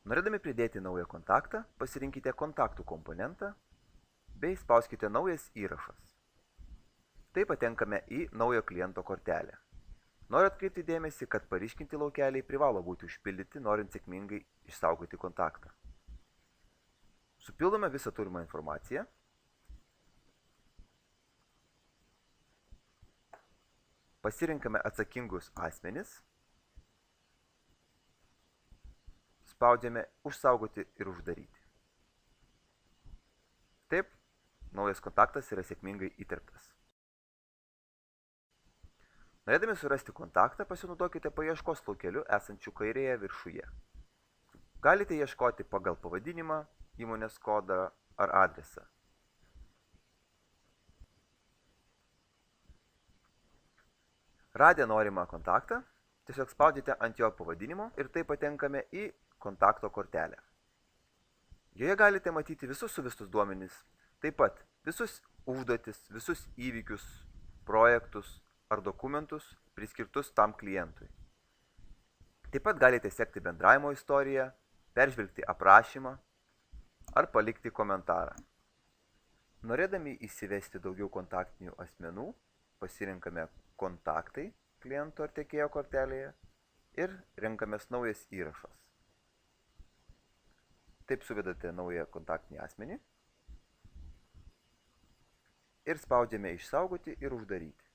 Norėdami pridėti naują kontaktą, pasirinkite kontaktų komponentą bei spauskite naujas įrašas. Taip patenkame į naujo kliento kortelę. Noriu atkreipti dėmesį, kad paryškinti laukeliai privalo būti užpildyti, norint sėkmingai išsaugoti kontaktą. Supildome visą turimą informaciją. Pasirinkame atsakingus asmenis. Spaudžiame užsaugoti ir uždaryti. Taip, naujas kontaktas yra sėkmingai įterptas. Norėdami surasti kontaktą, pasinaudokite paieškos laukeliu esančiu kairėje viršuje. Galite ieškoti pagal pavadinimą, įmonės kodą ar adresą. Radę norimą kontaktą, tiesiog spaudžiate ant jo pavadinimo ir taip patenkame į kontakto kortelę. Joje galite matyti visus suvestus duomenis, taip pat visus užduotis, visus įvykius, projektus ar dokumentus priskirtus tam klientui. Taip pat galite sekti bendravimo istoriją, peržvelgti aprašymą ar palikti komentarą. Norėdami įsivesti daugiau kontaktinių asmenų, pasirinkame kontaktai kliento ar tiekėjo kortelėje ir renkamės naujas įrašas. Taip suvedate naują kontaktinį asmenį ir spaudžiame išsaugoti ir uždaryti.